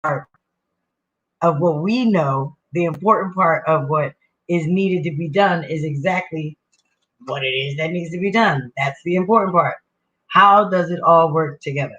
part of what we know, the important part of what is needed to be done is exactly what it is that needs to be done. That's the important part. How does it all work together?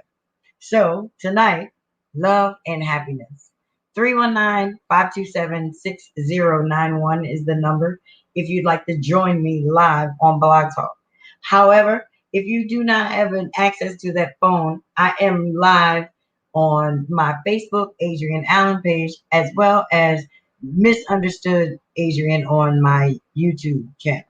So tonight, love and happiness. 319-527-6091 is the number if you'd like to join me live on Blog Talk. However, if you do not have an access to that phone, I am live on my Facebook, Adrienne Allen page, as well as Misunderstood Adrienne on my YouTube channel.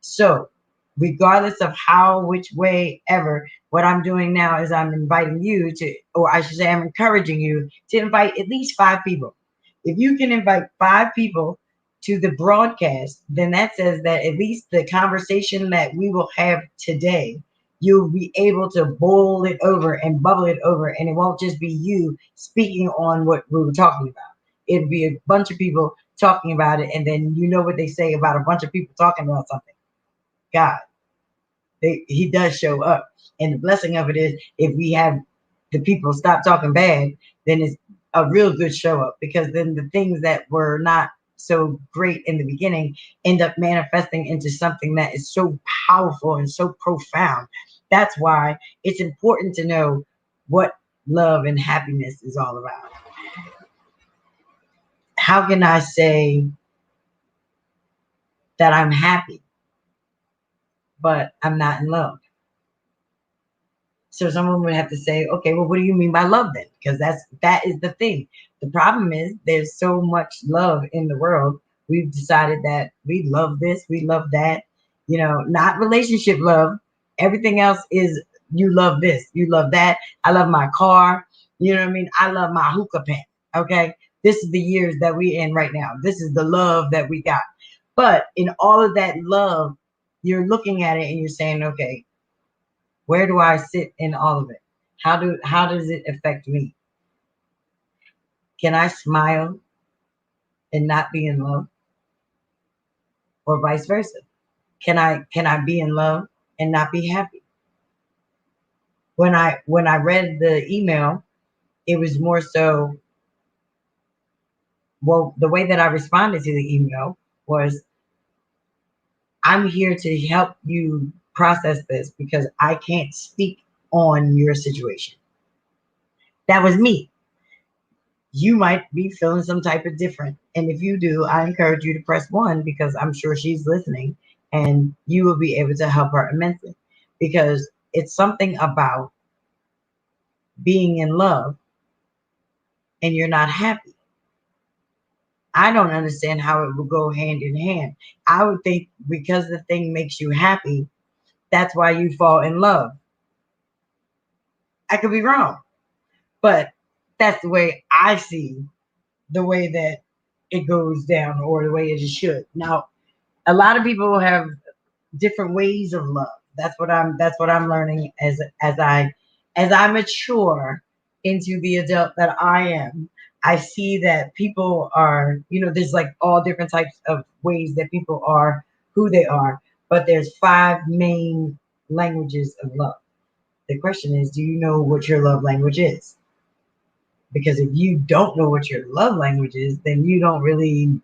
So, regardless of how, which way ever, what I'm doing now is I'm inviting you to, or I should say, I'm encouraging you to invite at least 5 people. If you can invite 5 people to the broadcast, then that says that at least the conversation that we will have today, you'll be able to boil it over and bubble it over, and it won't just be you speaking on what we were talking about. It'll be a bunch of people talking about it, and then you know what they say about a bunch of people talking about something. God, he does show up. And the blessing of it is if we have the people stop talking bad, then it's a real good show up, because then the things that were not so great in the beginning end up manifesting into something that is so powerful and so profound. That's why it's important to know what love and happiness is all about. How can I say that I'm happy, but I'm not in love? So someone would have to say, okay, well, what do you mean by love then? Because that is the thing. The problem is there's so much love in the world. We've decided that we love this, we love that, not relationship love. Everything else is you love this, you love that. I love my car. You know what I mean? I love my hookah pen. Okay. This is the years that we're in right now. This is the love that we got. But in all of that love, you're looking at it and you're saying, okay, where do I sit in all of it? How does it affect me? Can I smile and not be in love, or vice versa? Can I be in love and not be happy? When I read the email, it was more so, well, the way that I responded to the email was, I'm here to help you process this because I can't speak on your situation. That was me. You might be feeling some type of different. And if you do, I encourage you to press one, because I'm sure she's listening and you will be able to help her immensely, because it's something about being in love and you're not happy. I don't understand how it would go hand in hand. I would think because the thing makes you happy, that's why you fall in love. I could be wrong, but that's the way I see the way that it goes down, or the way it should. Now, a lot of people have different ways of love. That's what I'm learning as I mature into the adult that I am. I see that people are, there's like all different types of ways that people are who they are, but there's 5 main languages of love. The question is, do you know what your love language is? Because if you don't know what your love language is, then you don't really,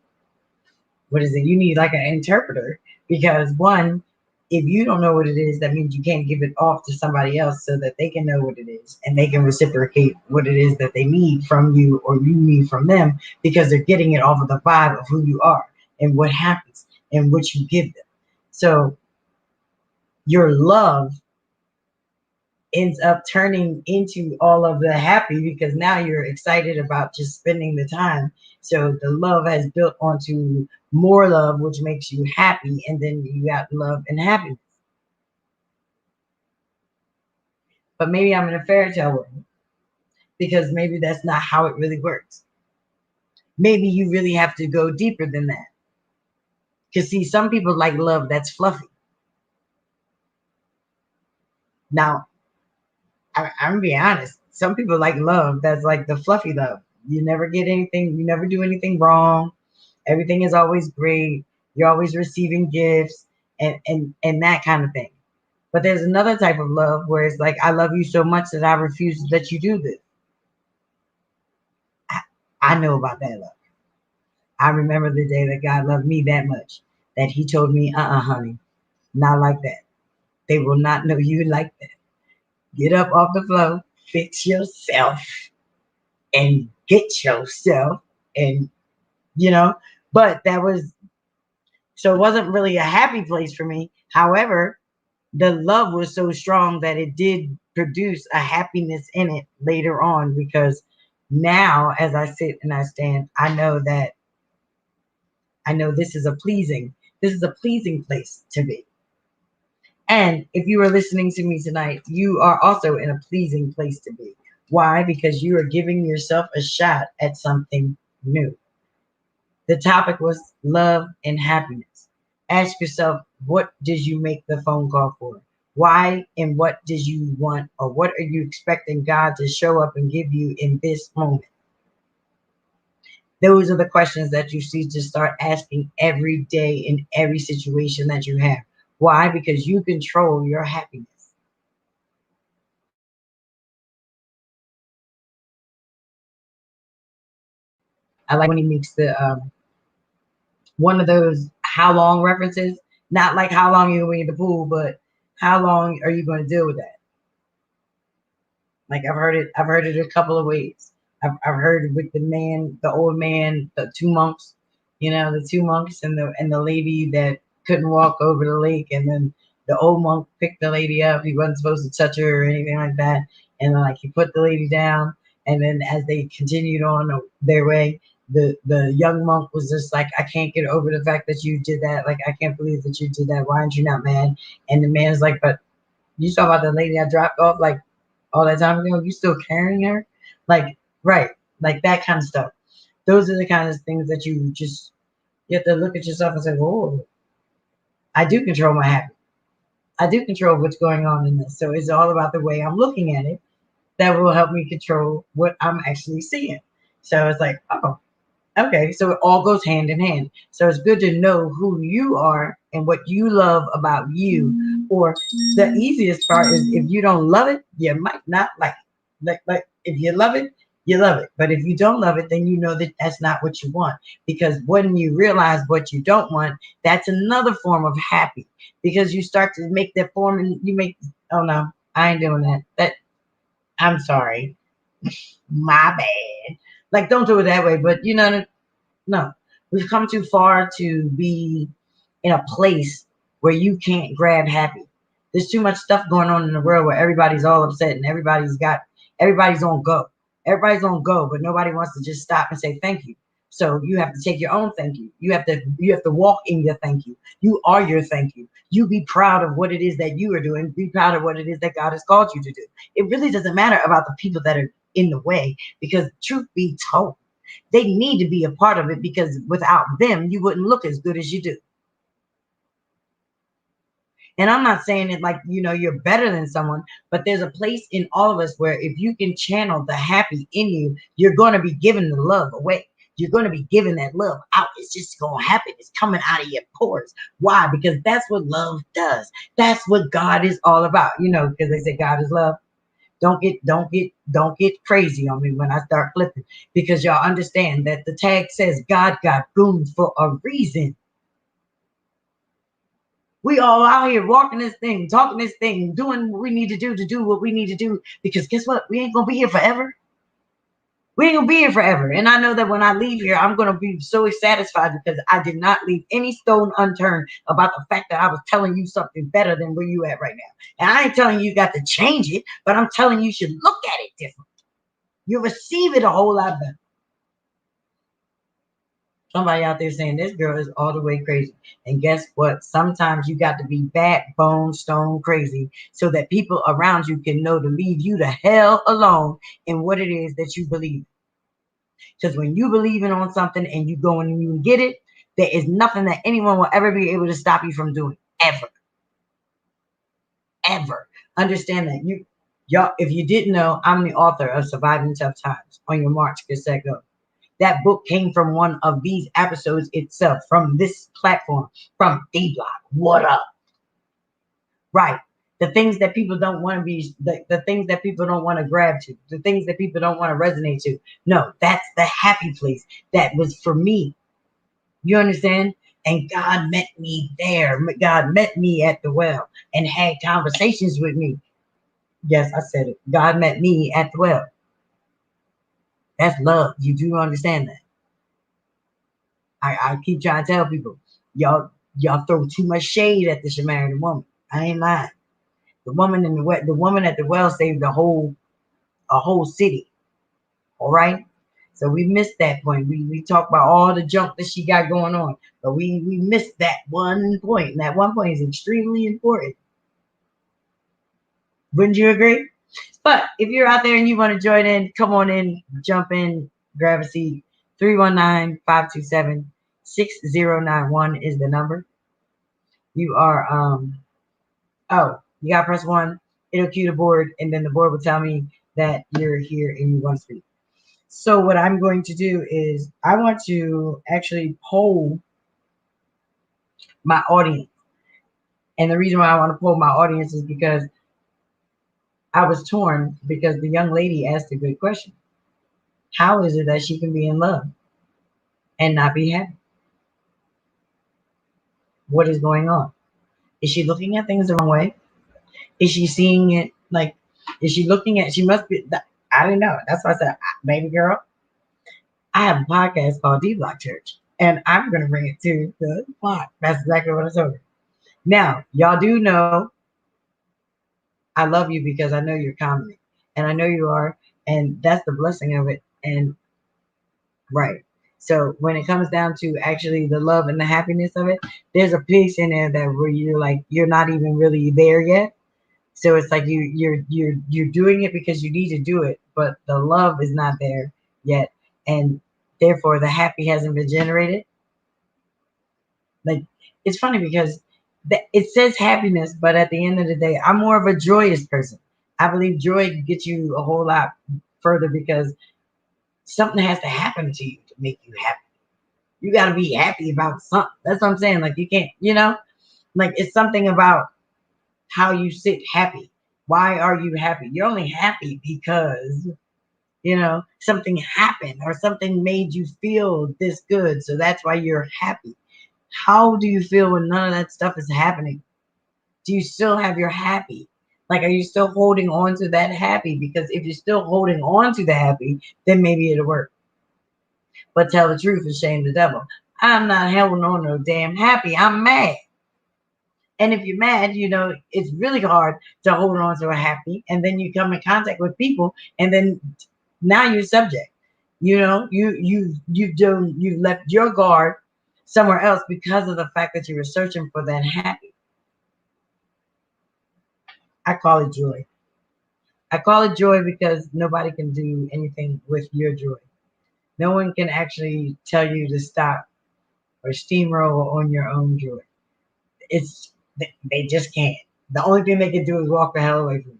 what is it? You need like an interpreter, because one, if you don't know what it is, that means you can't give it off to somebody else so that they can know what it is and they can reciprocate what it is that they need from you or you need from them, because they're getting it off of the vibe of who you are and what happens and what you give them. So your love ends up turning into all of the happy, because now you're excited about just spending the time. So the love has built onto more love, which makes you happy, and then you got love and happiness. But maybe I'm in a fairy tale world, because maybe that's not how it really works. Maybe you really have to go deeper than that. Because see, some people like love that's fluffy. Now, I'm gonna be honest. Some people like love that's like the fluffy love. You never get anything, you never do anything wrong. Everything is always great. You're always receiving gifts and that kind of thing. But there's another type of love where it's like, I love you so much that I refuse to let you do this. I know about that love. I remember the day that God loved me that much that he told me, honey, not like that. They will not know you like that. Get up off the floor, fix yourself, and get yourself. And, you know, but that was, so it wasn't really a happy place for me. However, the love was so strong that it did produce a happiness in it later on, because now as I sit and I stand, I know this is a pleasing place to be. And if you are listening to me tonight, you are also in a pleasing place to be. Why? Because you are giving yourself a shot at something new. The topic was love and happiness. Ask yourself, what did you make the phone call for? Why and what did you want, or what are you expecting God to show up and give you in this moment? Those are the questions that you see to start asking every day in every situation that you have. Why? Because you control your happiness. I like when he makes the one of those how long references, not like how long you in the pool, but how long are you going to deal with that? Like I've heard it a couple of ways. I've heard it with the man, the old man, the two monks, the two monks and the lady that couldn't walk over the lake, and then the old monk picked the lady up. He wasn't supposed to touch her or anything like that, and then, like, he put the lady down, and then as they continued on their way, the young monk was just like, I can't get over the fact that you did that. Like, I can't believe that you did that. Why aren't you not mad? And the man's like, but you saw about the lady I dropped off like all that time ago. You still carrying her? Like, right, like that kind of stuff. Those are the kind of things that you have to look at yourself and say, "Whoa, I do control my habit. I do control what's going on in this." So it's all about the way I'm looking at it that will help me control what I'm actually seeing. So it's like, oh, okay, so it all goes hand in hand. So it's good to know who you are and what you love about you. Or the easiest part is, if you don't love it, you might not like it. Like if you love it, you love it. But if you don't love it, then you know that that's not what you want. Because when you realize what you don't want, that's another form of happy. Because you start to make that form, and you make, oh no, I ain't doing that. I'm sorry, my bad. Like, don't do it that way. But no, we've come too far to be in a place where you can't grab happy. There's too much stuff going on in the world where everybody's all upset and everybody's on go. Everybody's on go, but nobody wants to just stop and say thank you. So you have to take your own thank you. You have to walk in your thank you. You are your thank you. You be proud of what it is that you are doing. Be proud of what it is that God has called you to do. It really doesn't matter about the people that are in the way, because truth be told, they need to be a part of it, because without them, you wouldn't look as good as you do. And I'm not saying it like, you're better than someone, but there's a place in all of us where if you can channel the happy in you, you're going to be giving the love away. You're going to be giving that love out. It's just going to happen. It's coming out of your pores. Why? Because that's what love does. That's what God is all about. Because they say God is love. Don't get crazy on me when I start flipping, because y'all understand that the tag says God got goons for a reason. We all out here walking this thing, talking this thing, doing what we need to do what we need to do, because guess what? We ain't gonna be here forever. We ain't gonna be here forever. And I know that when I leave here, I'm gonna be so satisfied, because I did not leave any stone unturned about the fact that I was telling you something better than where you at right now. And I ain't telling you got to change it, but I'm telling you should look at it different. You receive it a whole lot better. Somebody out there saying this girl is all the way crazy. And guess what? Sometimes you got to be backbone stone crazy so that people around you can know to leave you the hell alone in what it is that you believe. Because when you believe in on something and you go and you get it, there is nothing that anyone will ever be able to stop you from doing. Ever. Ever. Understand that. Y'all, if you didn't know, I'm the author of Surviving Tough Times. On your march, get set, go. That book came from one of these episodes itself, from this platform, from D Block. What up? Right. The things that people don't want to be, the things that people don't want to grab to, the things that people don't want to resonate to. No, that's the happy place that was for me. You understand? And God met me there. God met me at the well and had conversations with me. Yes, I said it. God met me at the well. That's love. You do understand that. I keep trying to tell people, y'all throw too much shade at the Samaritan woman. I ain't lying. The woman in the well, the woman at the well saved a whole city. All right. So we missed that point. We talk about all the junk that she got going on, but we missed that one point. And that one point is extremely important. Wouldn't you agree? But if you're out there and you want to join in, come on in, jump in, grab a seat. 319-527-6091 is the number. You are you gotta press one, it'll cue the board, and then the board will tell me that you're here and you want to speak. So what I'm going to do is I want to actually poll my audience. And the reason why I want to poll my audience is because I was torn because the young lady asked a good question. How is it that she can be in love and not be happy? What is going on? Is she looking at things the wrong way? Is she seeing it like, is she looking at, she must be, I don't know. That's why I said, baby girl, I have a podcast called D Block Church, and I'm going to bring it to the block. That's exactly what I told her. Now, y'all do know I love you because I know you're comedy, and I know you are, and that's the blessing of it. And right. So when it comes down to actually the love and the happiness of it, there's a piece in there that where you're like you're not even really there yet. So it's like you're doing it because you need to do it, but the love is not there yet, and therefore the happy hasn't been generated. Like it's funny because it says happiness, but at the end of the day, I'm more of a joyous person. I believe joy gets you a whole lot further because something has to happen to you to make you happy. You got to be happy about something. That's what I'm saying. Like you can't, like it's something about how you sit happy. Why are you happy? You're only happy because something happened or something made you feel this good. So that's why you're happy. How do you feel when none of that stuff is happening? Do you still have your happy? Like, are you still holding on to that happy? Because if you're still holding on to the happy, then maybe it'll work. But tell the truth and shame the devil. I'm not holding on no damn happy. I'm mad. And if you're mad, it's really hard to hold on to a happy. And then you come in contact with people, and then now you're subject. You left your guard somewhere else because of the fact that you were searching for that happy. I call it joy. I call it joy because nobody can do anything with your joy. No one can actually tell you to stop or steamroll on your own joy. They just can't. The only thing they can do is walk the hell away from you.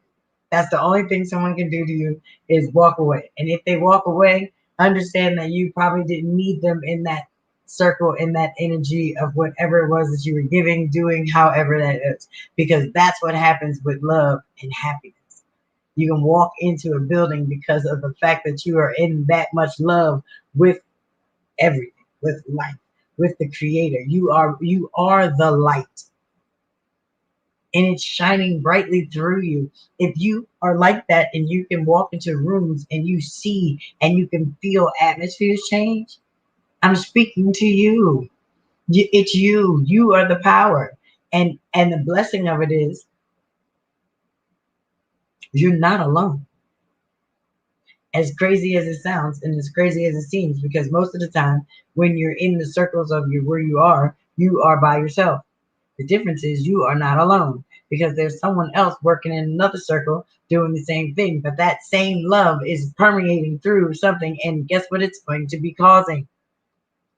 That's the only thing someone can do to you is walk away. And if they walk away, understand that you probably didn't need them in that circle, in that energy of whatever it was that you were giving, doing, however that is. Because that's what happens with love and happiness. You can walk into a building because of the fact that you are in that much love with everything, with life, with the creator. You are the light. And it's shining brightly through you. If you are like that and you can walk into rooms and you see and you can feel atmospheres change, I'm speaking to you. It's you. You are the power. And the blessing of it is you're not alone. As crazy as it sounds and as crazy as it seems, because most of the time when you're in the circles of where you are by yourself. The difference is you are not alone because there's someone else working in another circle doing the same thing. But that same love is permeating through something. And guess what it's going to be causing?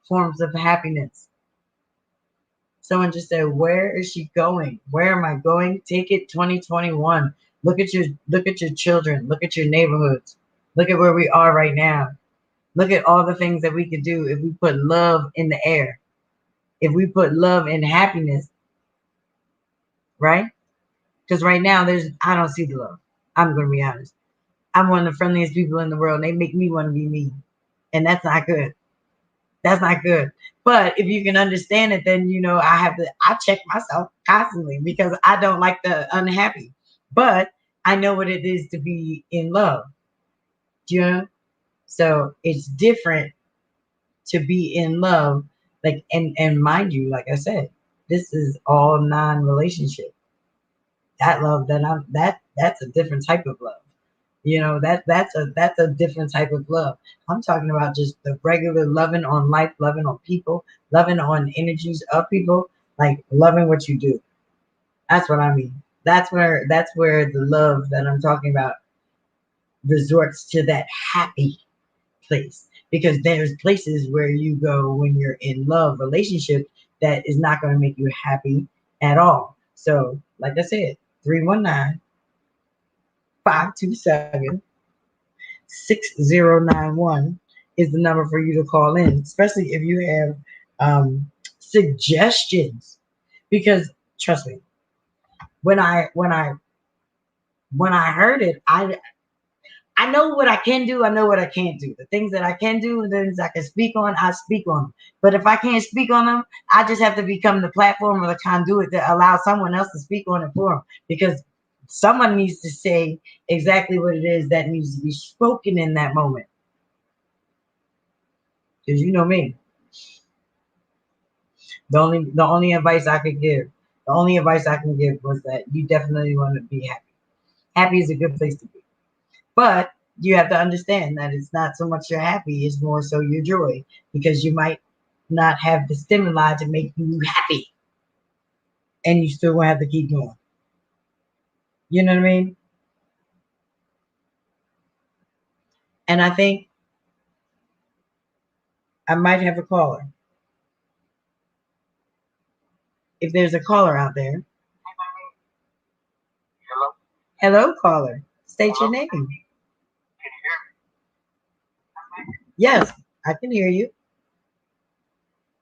Forms of happiness. Someone just said, where is she going? Where am I going? Take it 2021. Look at your children. Look at your neighborhoods. Look at where we are right now. Look at all the things that we could do if we put love in the air. If we put love and happiness, right? Because right now, I don't see the love. I'm going to be honest. I'm one of the friendliest people in the world. And they make me want to be me. And that's not good. That's not good. But if you can understand it, then, I check myself constantly because I don't like the unhappy. But I know what it is to be in love. Do you know? So it's different to be in love. Like, and mind you, like I said, this is all non-relationship. That love that's a different type of love. That's a different type of love. I'm talking about just the regular loving on life, loving on people, loving on energies of people, like loving what you do. That's what I mean. That's where the love that I'm talking about resorts to that happy place. Because there's places where you go when you're in love relationship that is not going to make you happy at all. So, like I said, 319-527-6091 is the number for you to call in, especially if you have suggestions. Because trust me, when I heard it, I know what I can do. I know what I can't do. The things that I can do, the things I can speak on, I speak on them. But if I can't speak on them, I just have to become the platform or the conduit that allows someone else to speak on it for them. Because someone needs to say exactly what it is that needs to be spoken in that moment. Because you know me, the only advice I could give, was that you definitely want to be happy. Happy is a good place to be. But you have to understand that it's not so much your happy, it's more so your joy, because you might not have the stimuli to make you happy and you still gonna have to keep going. You know what I mean? And I think I might have a caller. If there's a caller out there. Hello? Hello, caller. State your name. Can you hear me? Yes, I can hear you.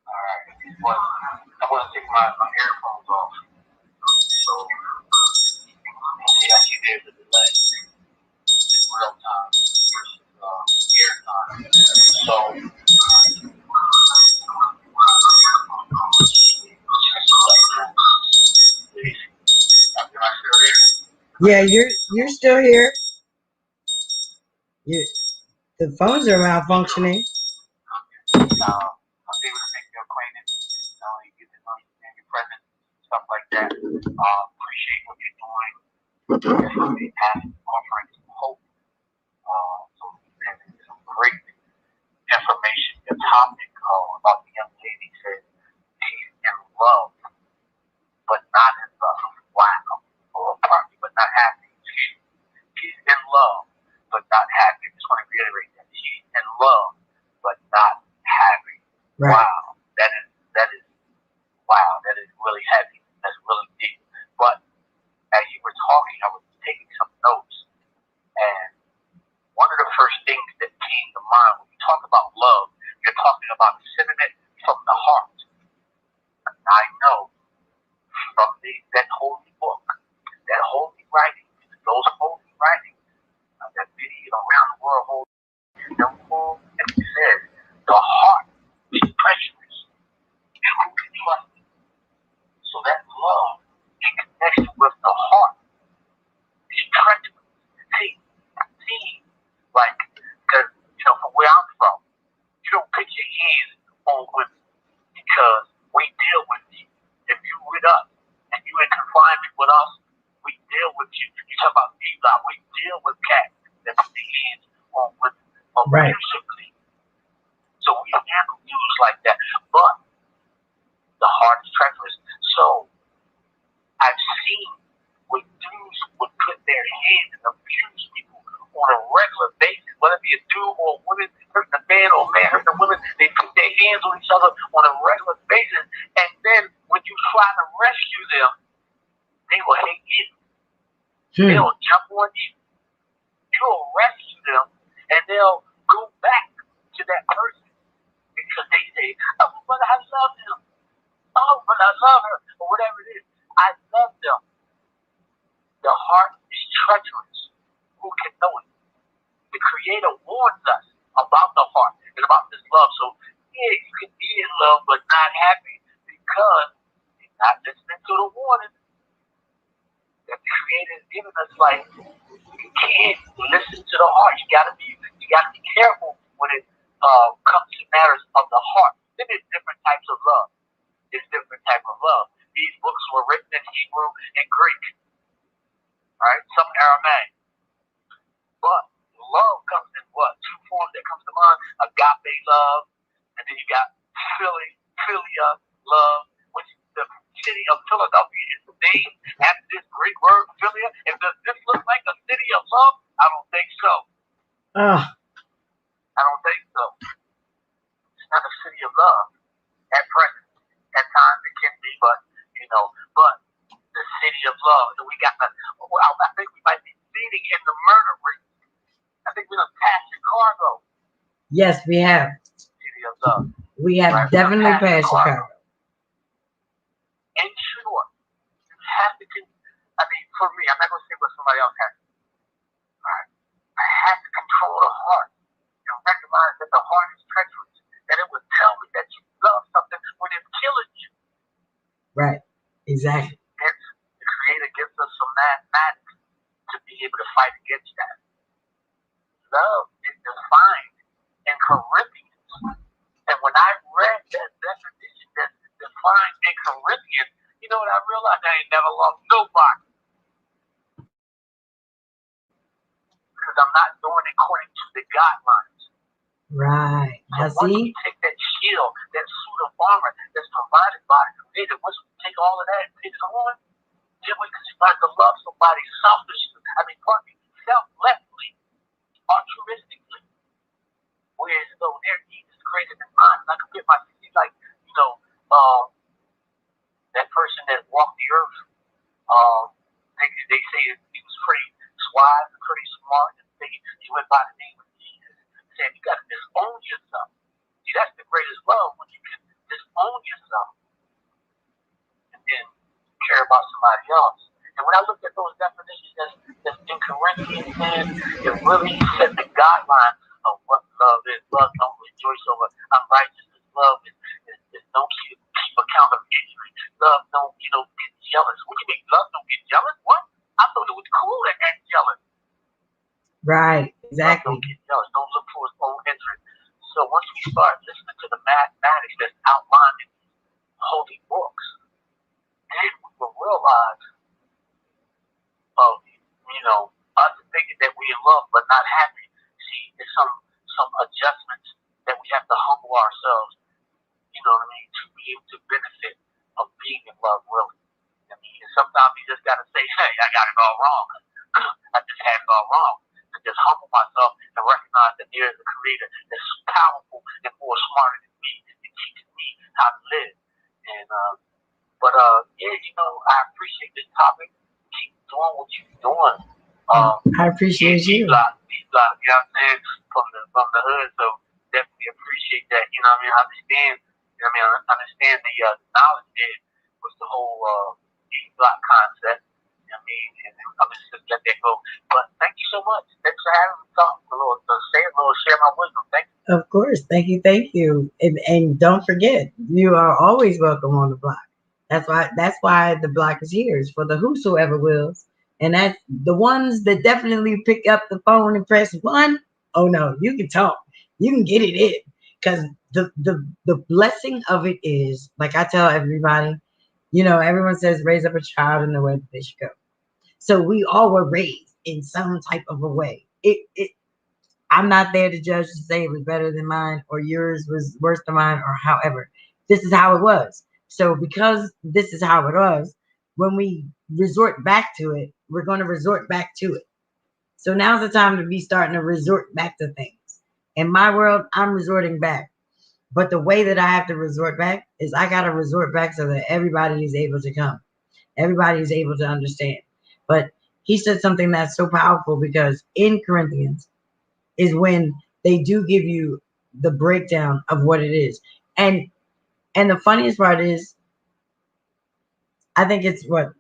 Alright. Well, I want to take my earphones off. So, yeah, you did the delay. Real time versus air time. So, please, am I still here? Yeah, you're still here. You, the phones are malfunctioning. I was able to make you acquainted, you get to know your presence, stuff like that. Appreciate what you're doing. Offering some hope. Some great information. The topic about the young lady said she's in love, but not in love. Wow. Or partly, but not happy. She's in love, but not happy. I just want to reiterate that. She's in love, but not happy. Right. Wow. That is wow. That is really heavy. That's really deep. But as you were talking, I was taking some notes, and one of the first things that came to mind when you talk about love, you're talking about sentiment from the heart. I know from that holy book, that holy writing, those holy writings, that many around the world hold, and it says the heart is treacherous. Who can trust it? So that love in connection with the heart is treacherous. See, like, because, from where I'm from, you don't put your hands on women because we deal with you. If you with us and you in confinement with us, we deal with you. You talk about D-Block, we deal with cats that put their hands on women abusively. So we handle dudes like that. But the heart is treacherous. So I've seen when dudes would put their hands and abuse people on a regular basis, whether it be a dude or a woman hurting a man or a man hurting a woman, they put their hands on each other on a regular basis. And then when you try to rescue them, they will hate you. They'll jump on you. You'll rescue them, and they'll go back to that person because they say, "Oh, but I love him. Oh, but I love her," or whatever it is. I love them. love but not happy because he's not listening to the warning that the Creator has given us. Like, you can't listen to the heart. You gotta be careful when it comes to matters of the heart. Then there's different types of love. There's different type of love. These books were written in Hebrew and Greek, right? Some Aramaic. But love comes in what? Two forms that comes to mind: agape love, and then you got philia love, which the city of Philadelphia is named after this Greek word philia. And does this look like a city of love? I don't think so. I don't think so. It's not a city of love at present. At times it can be, but the city of love. So we got I think we might be feeding in the murder rate. I think we're gonna pass Chicago. Yes, we have. City of love. We have definitely passed Chicago. In short, you have to. I mean, for me, I'm not gonna say what somebody else has. Right? I have to control the heart and recognize that the heart is treacherous. That it would tell me that you love something when it's killing you. Right. Exactly. And the Creator gives us some mathematics to be able to fight against that. Love is defined in Corinthians. And when I read that definition that's defined in Corinthians, you know what I realized? I ain't never loved nobody. Because I'm not doing it according to the guidelines. Right. So once we take that shield, that suit of armor that's provided by the Creator, once we take all of that and put it on, then we can start to love somebody selflessly, altruistically. Whereas though their needs is greater than mine, and I can get my see like, that person that walked the earth, they say he was pretty wise, pretty smart, and he went by the name of Jesus. Saying you got to disown yourself. See, that's the greatest love, when you can disown yourself and then care about somebody else. And when I looked at those definitions that's in Corinthians, man, it really set the guidelines of what love is. Love don't rejoice over unrighteousness. Love is don't keep account of injury. Love don't get jealous. What do you mean? Love don't get jealous? What? I thought it was cool to act jealous. Right, exactly. Don't get jealous. Don't look for his own interest. So once we start listening to the mathematics that's outlined in holy books, then we will realize of us thinking that we in love but not happy. See, there's some adjustments that we have to humble ourselves, to be able to benefit of being in love, really. I mean, and sometimes you just gotta say, hey, I got it all wrong. I just had it all wrong. And just humble myself and recognize that there is a Creator that's powerful and more smarter than me and teaching me how to live. And I appreciate this topic. Keep doing what you're doing. I appreciate you. D-Block, you know what I'm saying, from the hood. So definitely appreciate that. You know what I mean? Understand the knowledge there was the whole D-Block concept. You know what I mean? And I'm just gonna let that go. But thank you so much. Thanks for having me talk a little, share my wisdom. Thank you. Of course. Thank you. And don't forget, you are always welcome on the block. That's why the block is here. It's for the whosoever wills. And that's the ones that definitely pick up the phone and press 1. Oh no, you can talk. You can get it in. Because the blessing of it is, like I tell everybody, everyone says raise up a child in the way that they should go. So we all were raised in some type of a way. I'm not there to judge to say it was better than mine or yours was worse than mine or however. This is how it was. So because this is how it was, when we resort back to it, we're going to resort back to it. So now's the time to be starting to resort back to things. In my world, I'm resorting back. But the way that I have to resort back is I got to resort back so that everybody is able to come. Everybody is able to understand. But he said something that's so powerful, because in Corinthians is when they do give you the breakdown of what it is. And the funniest part is, I think it's what?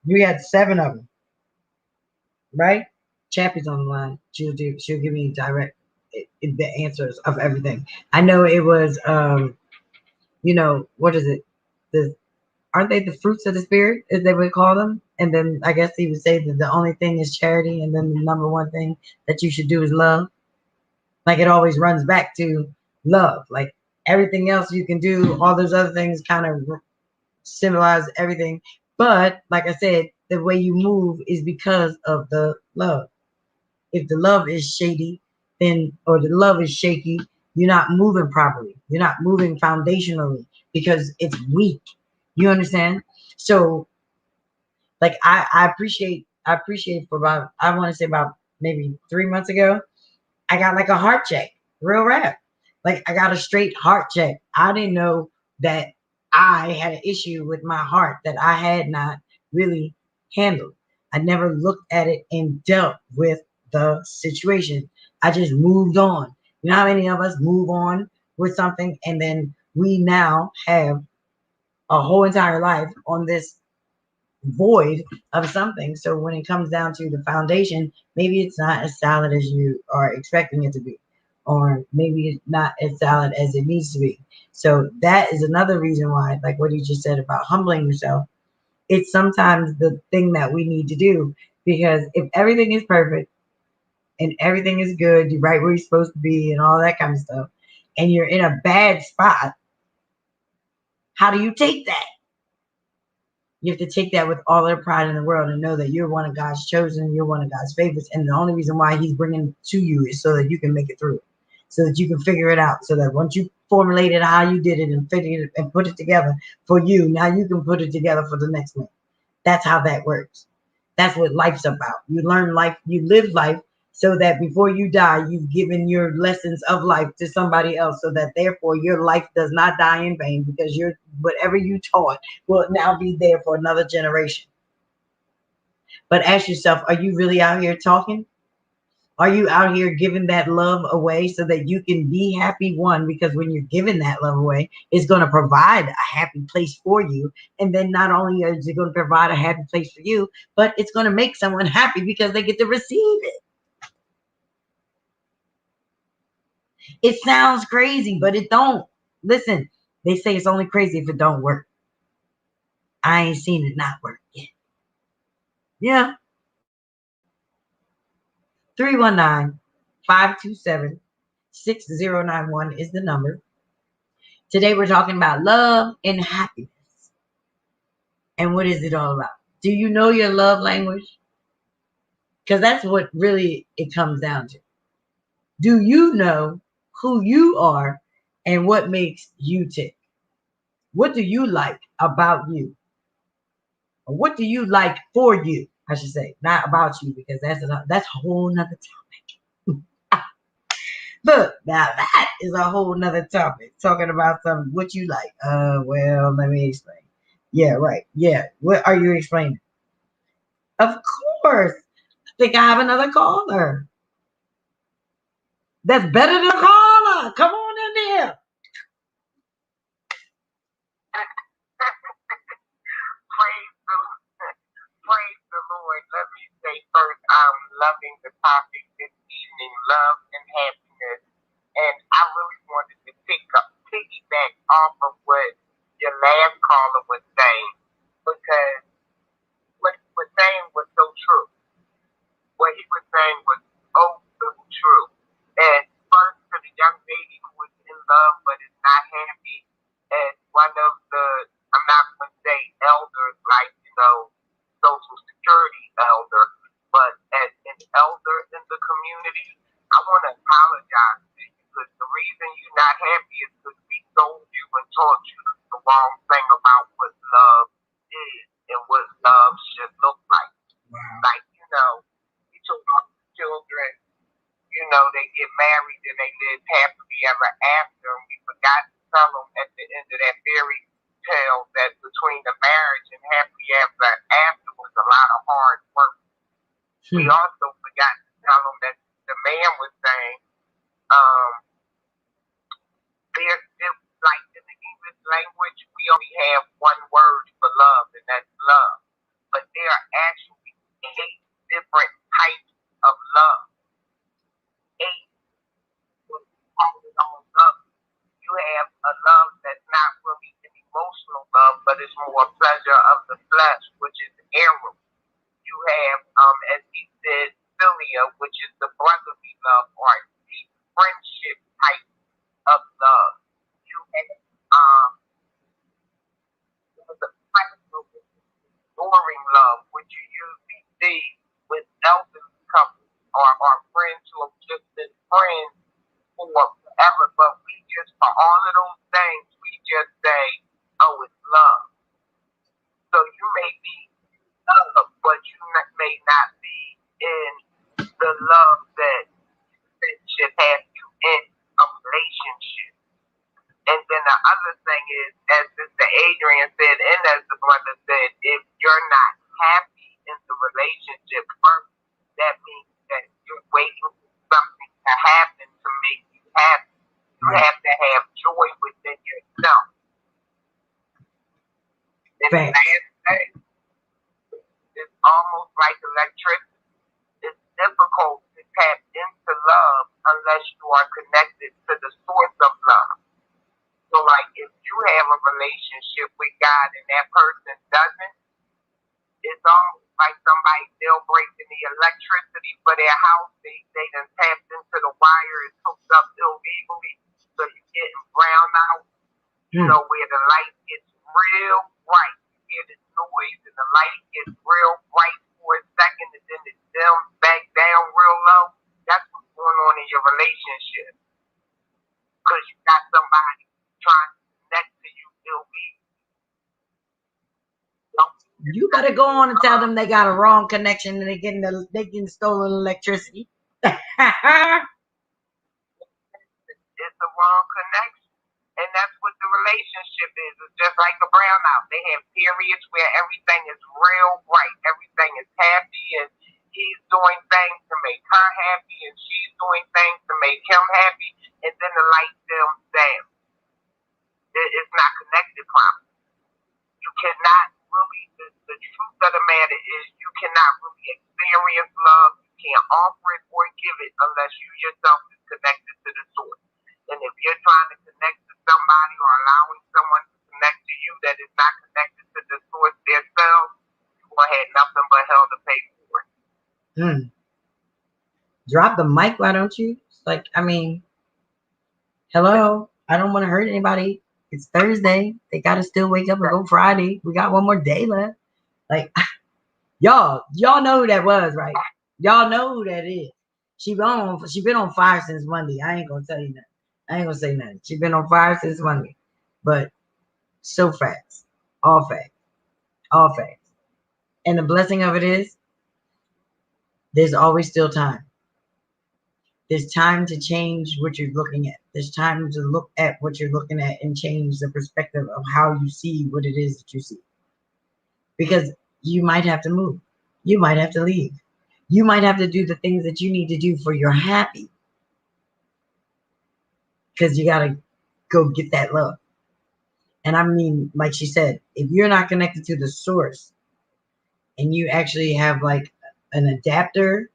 We had 7 of them, right? Chappie's on the line. She'll give me direct the answers of everything. I know it was what is it? The Aren't they the fruits of the spirit, as they would call them? And then I guess he would say that the only thing is charity, and then the number one thing that you should do is love. Like it always runs back to love. Like everything else you can do, all those other things kind of symbolize everything. But like I said, the way you move is because of the love. If the love is shady, or the love is shaky, you're not moving properly. You're not moving foundationally because it's weak. You understand? So, like, I appreciate for about, I want to say about maybe 3 months ago, I got like a heart check, real rap. Like, I got a straight heart check. I didn't know that I had an issue with my heart that I had not really handled. I never looked at it and dealt with the situation. I just moved on. You know how many of us move on with something and then we now have a whole entire life on this void of something. So when it comes down to the foundation, maybe it's not as solid as you are expecting it to be, or maybe it's not as solid as it needs to be. So that is another reason why, like what you just said about humbling yourself, it's sometimes the thing that we need to do. Because if everything is perfect and everything is good, you're right where you're supposed to be, and all that kind of stuff, and you're in a bad spot, how do you take that? You have to take that with all the pride in the world and know that you're one of God's chosen, you're one of God's favorites, and the only reason why He's bringing it to you is so that you can make it through, so that you can figure it out, so that once you formulated how you did it and figured it and put it together for you, now you can put it together for the next one. That's how that works. That's what life's about. You learn life, you live life so that before you die, you've given your lessons of life to somebody else so that therefore your life does not die in vain because whatever you taught will now be there for another generation. But ask yourself, are you really out here talking? Are you out here giving that love away so that you can be happy? One, because when you're giving that love away, it's going to provide a happy place for you. And then not only is it going to provide a happy place for you, but it's going to make someone happy because they get to receive it. It sounds crazy, but it don't. Listen, they say it's only crazy if it don't work. I ain't seen it not work yet. Yeah. 319-527-6091 is the number. Today we're talking about love and happiness. And what is it all about? Do you know your love language? Because that's what really it comes down to. Do you know who you are and what makes you tick? What do you like about you? Or what do you like for you? I should say, not about you, because that's a whole nother topic. Look, now that is a whole nother topic. Talking about what you like. Well, let me explain. Yeah, right. Yeah. What are you explaining? Of course. I think I have another caller. That's better than a caller. Come on in there. Praise the Lord. Let me say first, I'm loving the topic this evening, love and happiness. And I really wanted to piggyback off of what your last caller was saying, because what he was saying was so true. What he was saying was so true. And first, to the young lady who was in love but is not happy, as one of the, I'm not going to say elders, like, Social Security elder, but as an elder in the community, I want to apologize to you, because the reason you're not happy is because we told you and taught you the wrong thing about what love is and what love should look like. Wow. Like, we told our children, they get married and they live happily ever after, and we forgot to tell them at the end of that fairy tale that between the marriage and happily ever after was a lot of hard work. We also forgot to tell them that the man was saying, there's like in the English language, we only have one word for love, and that's love. But there are actually 8 different types of love. 8 love. You have a love that's not but it's more pleasure of the flesh, which is eros. You have, as he said, philia, which is the brotherly love or the friendship type of love. You have the practical, enduring love, which you usually see with elderly couples or friends who have just been friends for forever. But we just, for all of those things, we just say, oh, it's love. So you may be love, but you may not be in the love that should have you in a relationship. And then the other thing is, as Sister Adrian said, and as the brother said, if you're not happy in the relationship first, that means that you're waiting for something to happen to make you happy. You have to have joy within yourself. And the last thing, it's almost like electricity. It's difficult to tap into love unless you are connected to the source of love. So, like, if you have a relationship with God and that person doesn't, it's almost like somebody still breaking the electricity for their house. They done tapped into the wire, it's hooked up illegally, so you're getting brown out, you know, where the light gets real bright. You hear this noise and the light gets real bright for a second and then it dims back down real low. That's what's going on in your relationship. Because you got somebody trying to connect to you illegally. You better go on and tell them they got a wrong connection and they getting stolen electricity. It's a wrong connection. And that's what the relationship is. It's just like a brownout. They have periods where everything is real bright. Everything is happy and he's doing things to make her happy and she's doing things to make him happy. And then the light dims down. It's not connected properly. You cannot really, the truth of the matter is you cannot really experience love. You can't offer it or give it unless you yourself is connected to the source. And if you're trying to connect to somebody or allowing someone to connect to you that is not connected to the source themselves, you will have nothing but hell to pay for it. Drop the mic, why don't you? Like, I mean, hello, I don't want to hurt anybody. It's Thursday. They got to still wake up and go Friday. We got one more day left. Like, y'all know who that was, right? Y'all know who that is. She been on fire since Monday. I ain't gonna tell you nothing. I ain't gonna say nothing. She been on fire since Monday. But so facts. All facts. All facts. And the blessing of it is there's always still time. There's time to change what you're looking at. There's time to look at what you're looking at and change the perspective of how you see what it is that you see. Because you might have to move. You might have to leave. You might have to do the things that you need to do for your happy. Because you got to go get that love. And I mean, like she said, if you're not connected to the source and you actually have like an adapter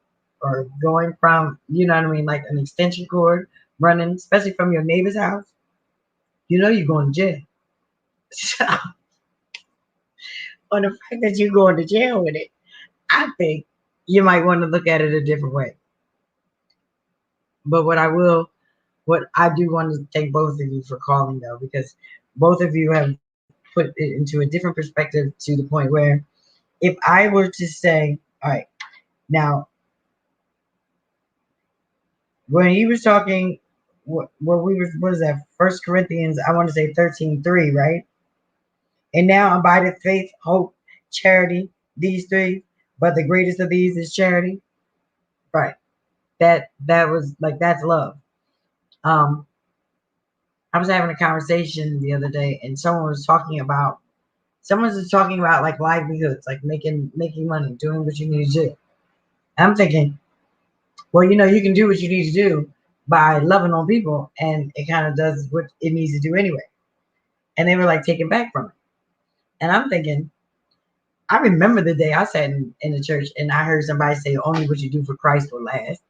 or going from, you know what I mean, like an extension cord running, especially from your neighbor's house, you know you're going to jail. So, on the fact that you're going to jail with it, I think you might want to look at it a different way. But what I do want to thank both of you for calling, though, because both of you have put it into a different perspective to the point where if I were to say, all right, now, when he was talking, what is that? 1 Corinthians, I want to say 13:3, right? And now abideth faith, hope, charity, these three, but the greatest of these is charity. Right. That was like, that's love. I was having a conversation the other day and someone was talking about like livelihoods, like making money, doing what you need to do. And I'm thinking, well, you know, you can do what you need to do by loving on people, and it kind of does what it needs to do anyway. And they were like taken back from it. And I'm thinking, I remember the day I sat in the church and I heard somebody say, only what you do for Christ will last.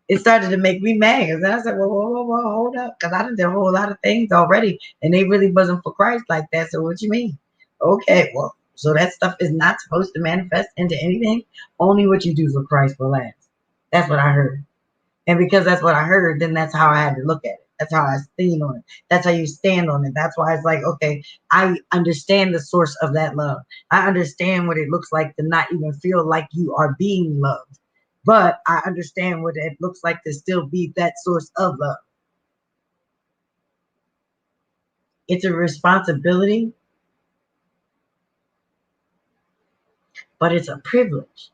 It started to make me mad. And I said, whoa, hold up. Because I did a whole lot of things already. And they really wasn't for Christ like that. So what you mean? Okay, well, so that stuff is not supposed to manifest into anything. Only what you do for Christ will last. That's what I heard. And because that's what I heard, then that's how I had to look at it. That's how I stand on it. That's how you stand on it. That's why it's like, okay, I understand the source of that love. I understand what it looks like to not even feel like you are being loved. But I understand what it looks like to still be that source of love. It's a responsibility, but it's a privilege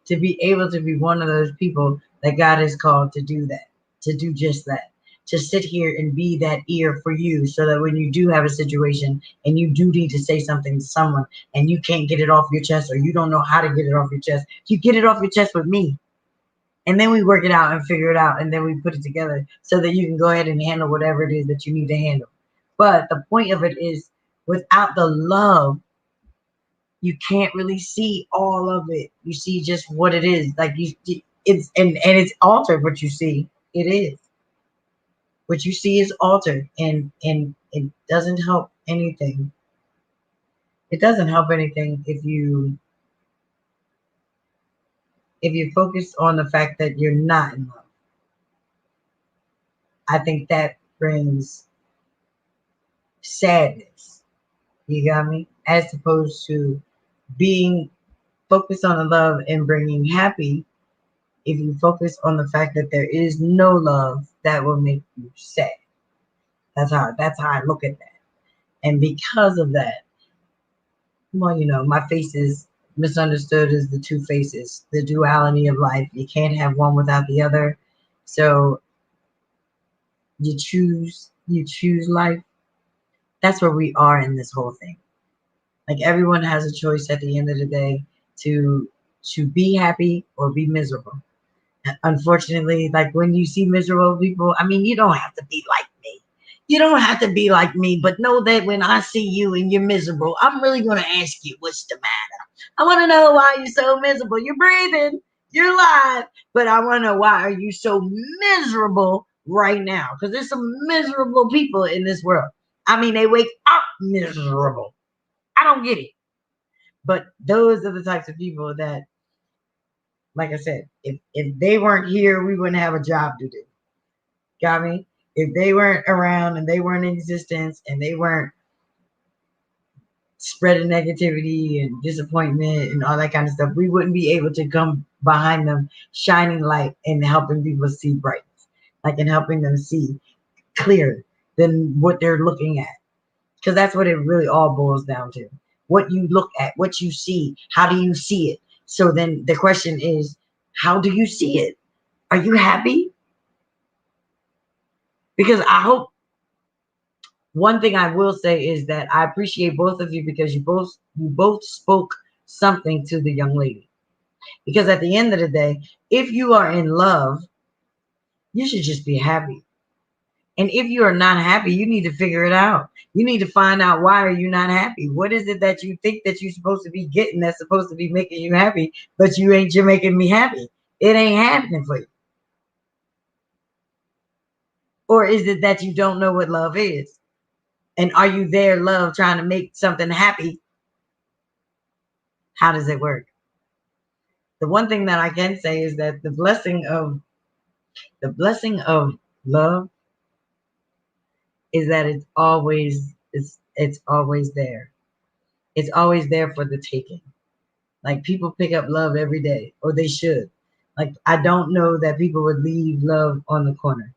to be able to be one of those people that God has called to do that, to do just that, to sit here and be that ear for you so that when you do have a situation and you do need to say something to someone and you can't get it off your chest or you don't know how to get it off your chest, you get it off your chest with me. And then we work it out and figure it out and then we put it together so that you can go ahead and handle whatever it is that you need to handle. But the point of it is without the love, you can't really see all of it. You see just what it is. Like it's and it's altered what you see. It is. What you see is altered and it doesn't help anything. It doesn't help anything if you focus on the fact that you're not in love. I think that brings sadness. You got me? As opposed to being focused on the love and bringing happy. If you focus on the fact that there is no love, that will make you sad. That's how I look at that. And because of that, well, my face is misunderstood as the two faces, the duality of life. You can't have one without the other. So you choose life. That's where we are in this whole thing. Like everyone has a choice at the end of the day to be happy or be miserable. Unfortunately, like when you see miserable people, I mean, you don't have to be like me. You don't have to be like me, but know that when I see you and you're miserable, I'm really going to ask you what's the matter. I want to know why you're so miserable. You're breathing, you're alive, but I want to know why are you so miserable right now? Because there's some miserable people in this world. I mean, they wake up miserable. I don't get it. But those are the types of people that, like I said, if they weren't here, we wouldn't have a job to do. Got me? If they weren't around and they weren't in existence and they weren't spreading negativity and disappointment and all that kind of stuff, we wouldn't be able to come behind them shining light and helping people see brightness, like and helping them see clearer than what they're looking at. Because that's what it really all boils down to. What you look at, what you see, how do you see it? So then the question is, how do you see it? Are you happy? Because I hope one thing I will say is that I appreciate both of you because you both spoke something to the young lady. Because at the end of the day, if you are in love, you should just be happy. And if you are not happy, you need to figure it out. You need to find out why are you not happy? What is it that you think that you're supposed to be getting that's supposed to be making you happy, but you're making me happy. It ain't happening for you. Or is it that you don't know what love is? And are you there, love, trying to make something happy? How does it work? The one thing that I can say is that the blessing of love is that it's always there. It's always there for the taking. Like people pick up love every day, or they should. Like I don't know that people would leave love on the corner.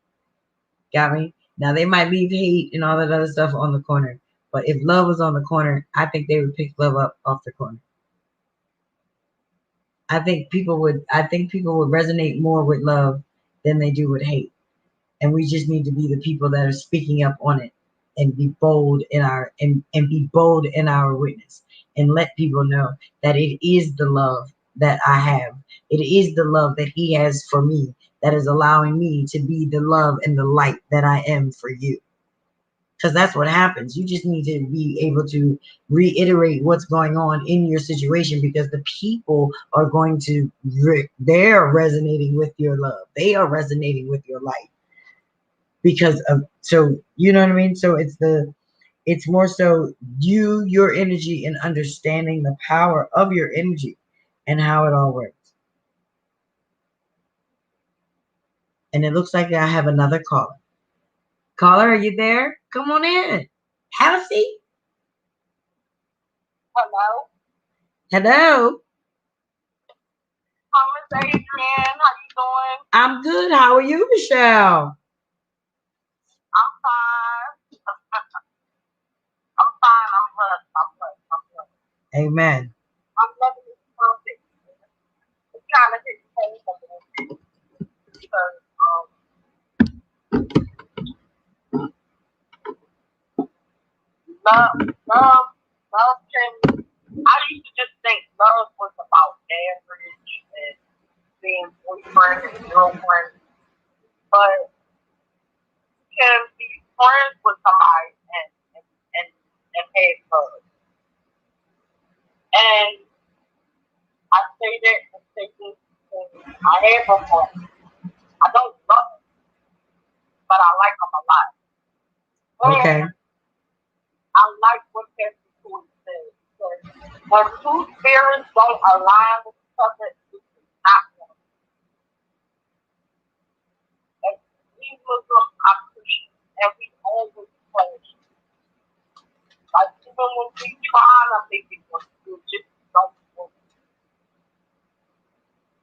Got me? Now they might leave hate and all that other stuff on the corner. But if love was on the corner, I think they would pick love up off the corner. I think people would resonate more with love than they do with hate. And we just need to be the people that are speaking up on it and be bold in our witness and let people know that it is the love that I have. It is the love that he has for me that is allowing me to be the love and the light that I am for you. Because that's what happens. You just need to be able to reiterate what's going on in your situation because the people are going to, they're resonating with your love. They are resonating with your light because of, so, you know what I mean? So It's more so your energy, and understanding the power of your energy and how it all works. And it looks like I have another caller. Caller, are you there? Come on in. Have a seat. Hello. Hello. Miss Adrian, how you doing? I'm good. How are you, Michelle? I'm fine. I'm fine. I'm blessed. I'm blessed. I'm blessed. Amen. I'm loving this topic. It's kind of hitting home a little bit because love can. I used to just think love was about marriage and being boyfriend and girlfriend, but you can be friends with somebody and have love. And I say that and say this because I have a friend. I don't love him, but I like him a lot. Okay. And I like what Pastor Cooley said. Because when two spirits don't align with each other, it's not one. And we Muslims are Christians, and we always clash. Like even when we try to make it work, we just don't work.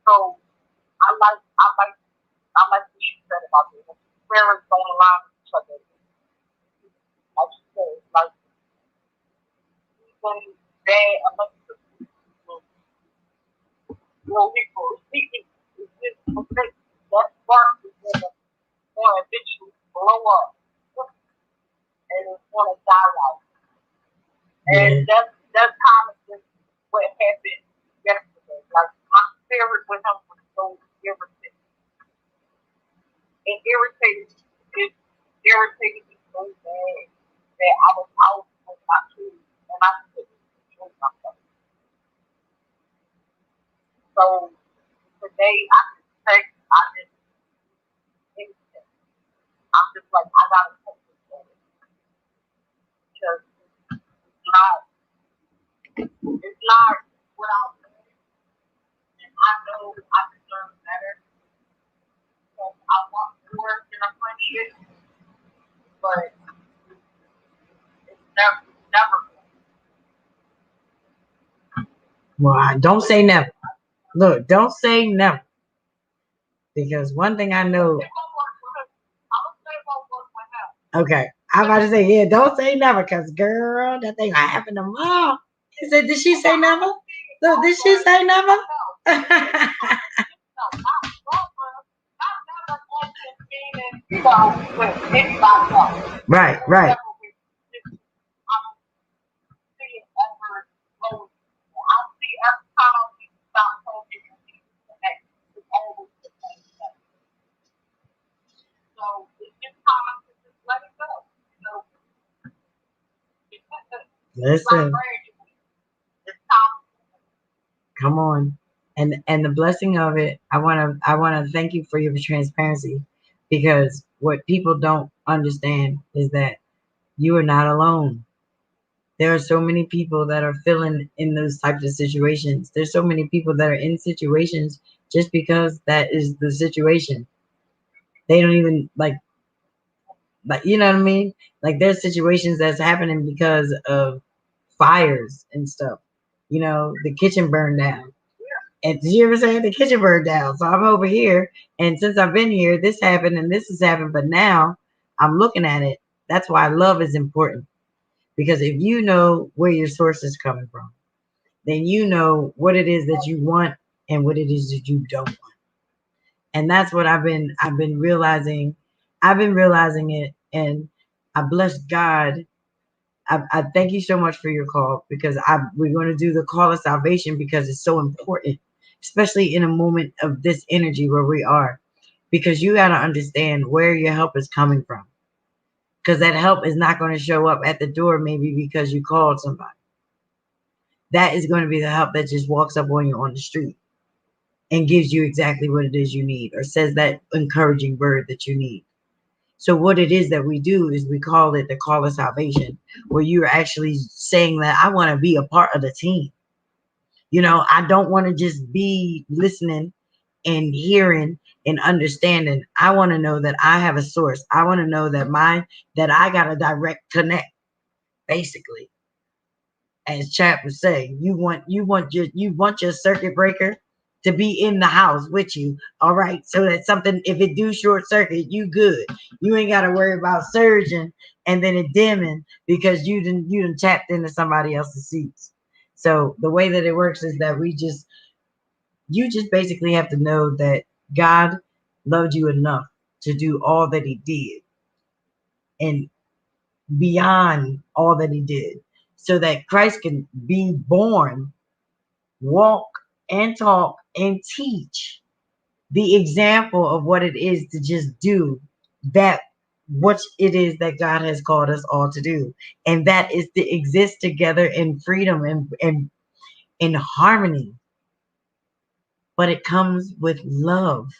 So I like what she said about it. When spirits don't align with each other, like she said, like even they electric people speaking is just okay. That spark is gonna eventually blow up and it's gonna die out. And that's kind of just what happened yesterday. Like my spirit with him was so irritated. It irritated me so bad that I was out with my kids and I couldn't control myself. So today I just text, I just instant. I'm just like I gotta take this day because not it's not what I wanted and I know I deserve better. So I want more in a friendship, but it's never Well, don't say never. Look, don't say never. Because one thing I know. Okay. I'm about to say, yeah, don't say never, because girl, that thing might happen tomorrow. He said, did she say never? Look, did she say never? Right, right. So it's just time to just let it go. Listen. Come on. And the blessing of it, I wanna thank you for your transparency, because what people don't understand is that you are not alone. There are so many people that are feeling in those types of situations. There's so many people that are in situations just because that is the situation. They don't even like you know what I mean? Like there's situations that's happening because of fires and stuff. You know, the kitchen burned down. And did you ever say the kitchen burned down? So I'm over here, and since I've been here, this happened and this has happened. But now I'm looking at it. That's why love is important. Because if you know where your source is coming from, then you know what it is that you want and what it is that you don't want. And that's what I've been realizing. I've been realizing it, and I bless God. I thank you so much for your call, because we're going to do the call of salvation because it's so important, especially in a moment of this energy where we are, because you got to understand where your help is coming from, because that help is not going to show up at the door maybe because you called somebody. That is going to be the help that just walks up on you on the street and gives you exactly what it is you need, or says that encouraging word that you need. So what it is that we do is we call it the call of salvation, where you're actually saying that I want to be a part of the team. You know, I don't want to just be listening and hearing and understanding. I want to know that I have a source. I want to know that I got a direct connect, basically. As Chap would say, you want your circuit breaker to be in the house with you. All right. So that something, if it do short circuit, you good. You ain't gotta worry about surging and then it dimming because you didn't tapped into somebody else's seats. So the way that it works is that you just basically have to know that God loved you enough to do all that he did and beyond all that he did so that Christ can be born, walk and talk and teach the example of what it is to just do that, what it is that God has called us all to do. And that is to exist together in freedom and in harmony. But it comes with love.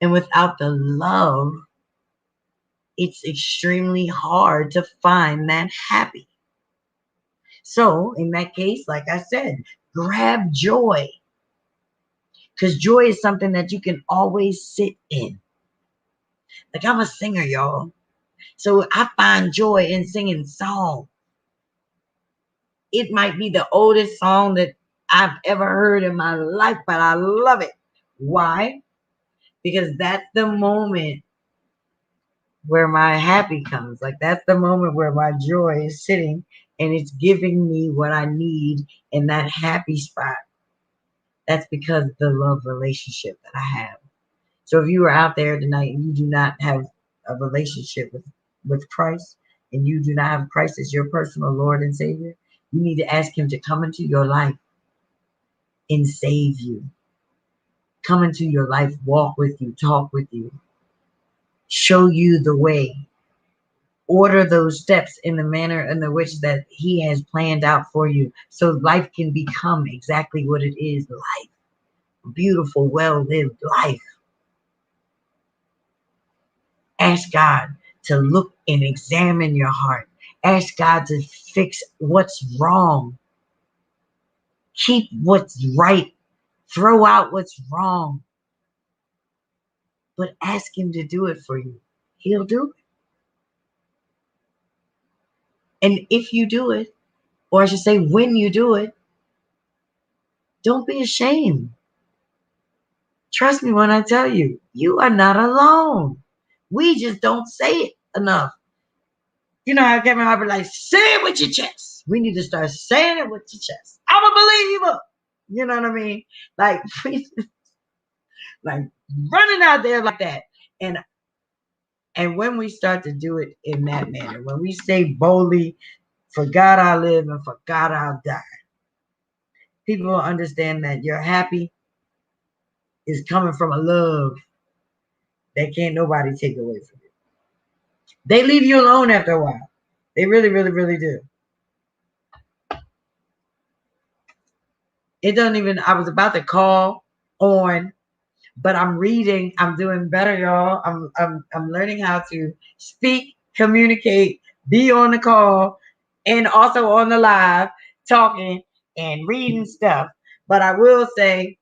And without the love, it's extremely hard to find that happy. So in that case, like I said, grab joy. Because joy is something that you can always sit in. Like I'm a singer, y'all. So I find joy in singing songs. It might be the oldest song that I've ever heard in my life, but I love it. Why? Because that's the moment where my happy comes. Like that's the moment where my joy is sitting and it's giving me what I need in that happy spot. That's because of the love relationship that I have. So if you are out there tonight and you do not have a relationship with Christ and you do not have Christ as your personal Lord and Savior, you need to ask him to come into your life and save you. Come into your life, walk with you, talk with you, show you the way, order those steps in the manner in the which that he has planned out for you so life can become exactly what it is, life. A beautiful, well-lived life. Ask God to look and examine your heart. Ask God to fix what's wrong. Keep what's right. Throw out what's wrong. But ask him to do it for you. He'll do it. And if you do it, or I should say when you do it, don't be ashamed. Trust me when I tell you, you are not alone. We just don't say it enough. You know how Kevin Hart be like, say it with your chest. We need to start saying it with your chest. I'm a believer. You know what I mean? Like, like running out there like that. And when we start to do it in that manner, when we say boldly, for God I live and for God I'll die, people will understand that your happy is coming from a love that can't nobody take away from you. They leave you alone after a while. They really, really, really do. It doesn't even, I was about to call on, but I'm reading. I'm doing better, y'all. I'm learning how to speak, communicate, be on the call, and also on the live, talking and reading stuff. But I will say,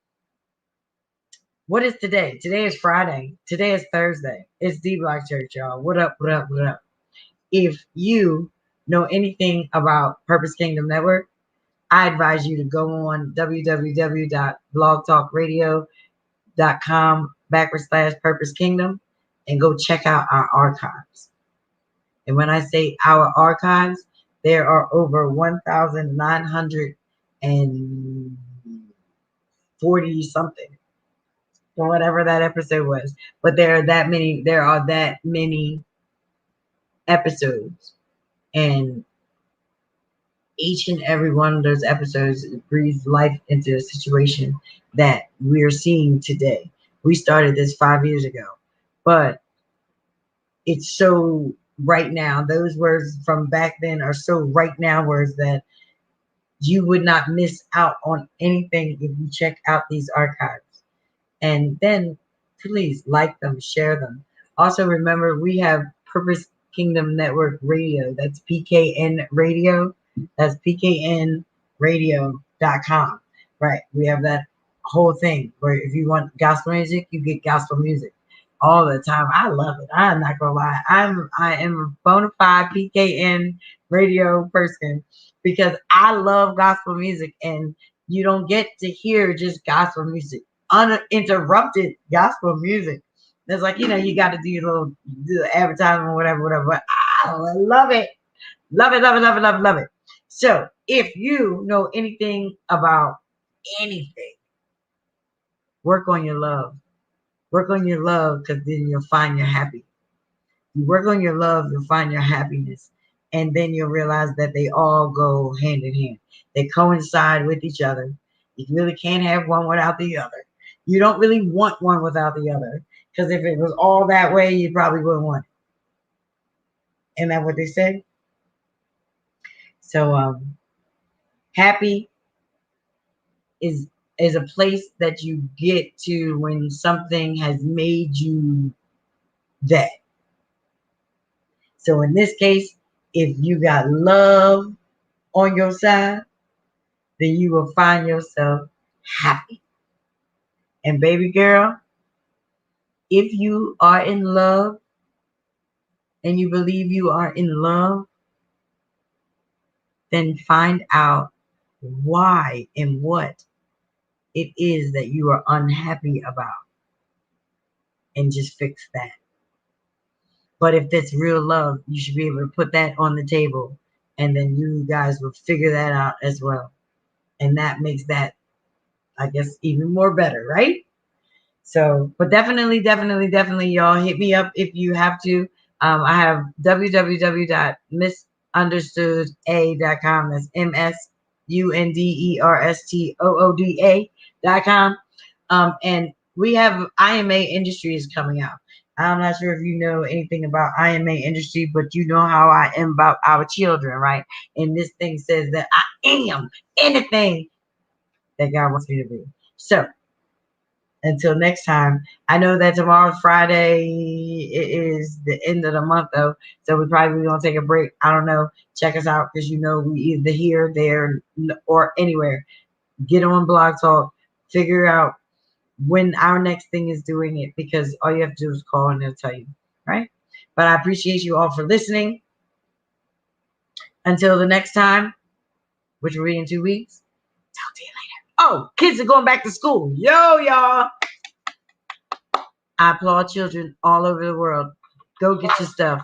what is today? Today is Friday. Today is Thursday. It's D Block Church, y'all. What up, what up, what up? If you know anything about Purpose Kingdom Network, I advise you to go on www.blogtalkradio.com/Purpose Kingdom and go check out our archives. And when I say our archives, there are over 1,940 something, or whatever that episode was. But there are that many episodes. And each and every one of those episodes breathes life into a situation that we're seeing today. We started this 5 years ago, but it's so right now. Those words from back then are so right now words that you would not miss out on anything if you check out these archives. And then please like them, share them. Also, remember, we have Purpose Kingdom Network Radio. That's PKN Radio. That's PKNradio.com. Right. We have that whole thing where if you want gospel music, you get gospel music all the time. I love it. I'm not gonna lie. I am a bona fide PKN radio person because I love gospel music, and you don't get to hear just gospel music, uninterrupted gospel music. It's like, you got to do your little advertisement, whatever. But I love it. Love it, love it, love it, love it, love it. So if you know anything about anything, work on your love. Work on your love, because then you'll find your happy. You work on your love, you'll find your happiness. And then you'll realize that they all go hand in hand. They coincide with each other. You really can't have one without the other. You don't really want one without the other. Because if it was all that way, you probably wouldn't want it. Isn't that what they said? So happy is a place that you get to when something has made you that. So in this case, if you got love on your side, then you will find yourself happy. And baby girl, if you are in love and you believe you are in love, then find out why and what it is that you are unhappy about, and just fix that. But if that's real love, you should be able to put that on the table, and then you guys will figure that out as well. And that makes that, I guess, even more better, right? So, but definitely, y'all hit me up if you have to. I have www.misunderstooda.com. That's MSUNDERSTOODA.com. And we have IMA Industries coming out. I'm not sure if you know anything about IMA Industry, but you know how I am about our children, right? And this thing says that I am anything that God wants me to be. So, until next time, I know that tomorrow's Friday. It is the end of the month, though, so we probably gonna take a break. I don't know. Check us out, because we either here, there, or anywhere. Get on Blog Talk. Figure out when our next thing is doing it, because all you have to do is call and they'll tell you, right? But I appreciate you all for listening. Until the next time, which will be in 2 weeks. Talk to you later. Oh, kids are going back to school. Yo, y'all. I applaud children all over the world. Go get your stuff.